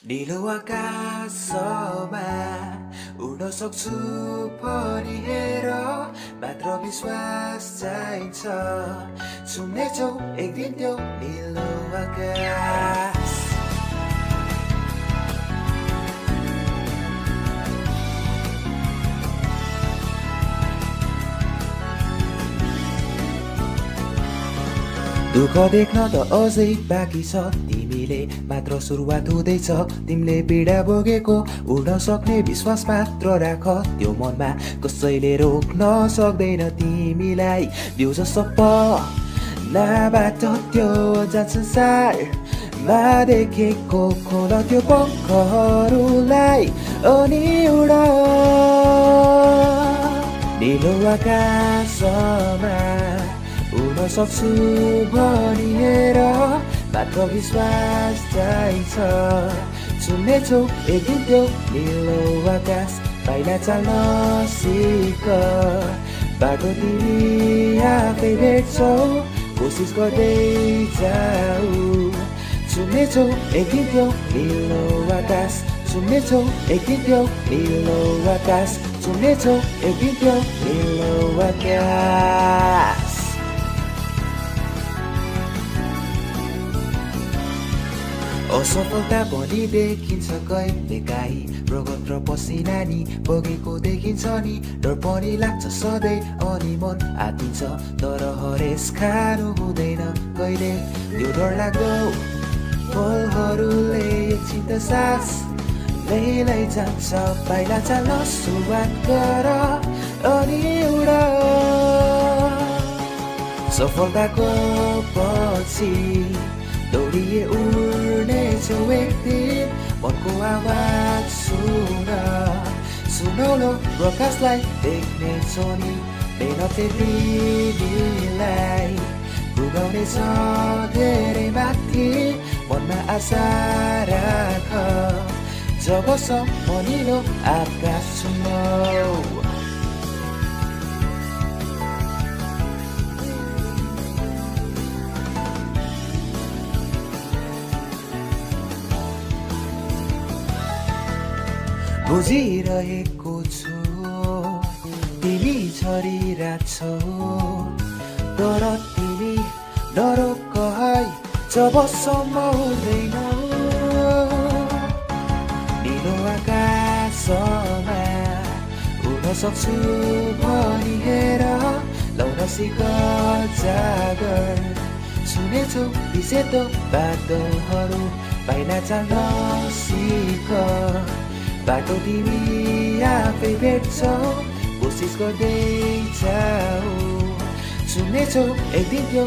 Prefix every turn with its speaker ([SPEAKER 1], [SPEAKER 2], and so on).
[SPEAKER 1] निलो आकाशमा उड्न सक्छु भनी हेर मात्र विश्वास चाहिन्छ छुनेछौ एक दिन त्यो निलो आकाश दुःख देख्न त अझै बाँकी छ तिमीले मात्र सुरुवात हुँदैछ तिमीले पीडा भोगेको उड्न सक्ने विश्वास मात्र राख त्यो मनमा कसैले रोक्न सक्दैन तिमीलाई बिउज सपनाबाट त्यो जान्छ संसारमा देखेको खोल त्यो पङ्खहरूलाई अनि उड निलो आकाशमा उड्न सक्छु भनी हेर मात्र विश्वास चाहिन्छ छुनेछौ एक दिन त्यो निलो आकाश पाइला चाल्न सिक बाटो तिमी आफै भेट्छौ कोसिस गर्दै जाऊ छुनेछौ एक दिन त्यो निलो आकाश छुनेछौ एक दिन त्यो निलो आकाश छुनेछौ एक दिन त्यो निलो आकाश असफलता पनि देखिन्छ कहिलेकाहीँ रगत र पसिना नि बगेको देखिन्छ नि डर पनि लाग्छ सधैँ अनि मन आतिन्छ तर हरेस खानु हुँदैन कहिले त्यो डर लाग्दो पलहरूले एकछिन त सास लैलै जान्छ पाइला चाल्न सुरुवात गर अनि उड सफलताको पछि दौडिए उड्नेछौ एक दिन मनको आवाज सुनौलो प्रकाशलाई देख्नेछौ नि मेहनतले तिमीलाई पुगाउनेछ धेरै माथि मनमा आशा राख जबसम्म निलो आकाश छुनौ बुझिरहेको छु तिमी छरिरहेछौ तर तिमी नरोक है जबसम्म हुँदैनौ निलो आकाशमा उड्न सक्छु भनी हेर लाउन सिक जागर छुनेछौ बिसेतो बादलहरू पाइला चाल्न सिक बाटो तिमी आफै भेट्छौ कोसिस गर्दै जाऊ छुनेछौ एक दिन त्यो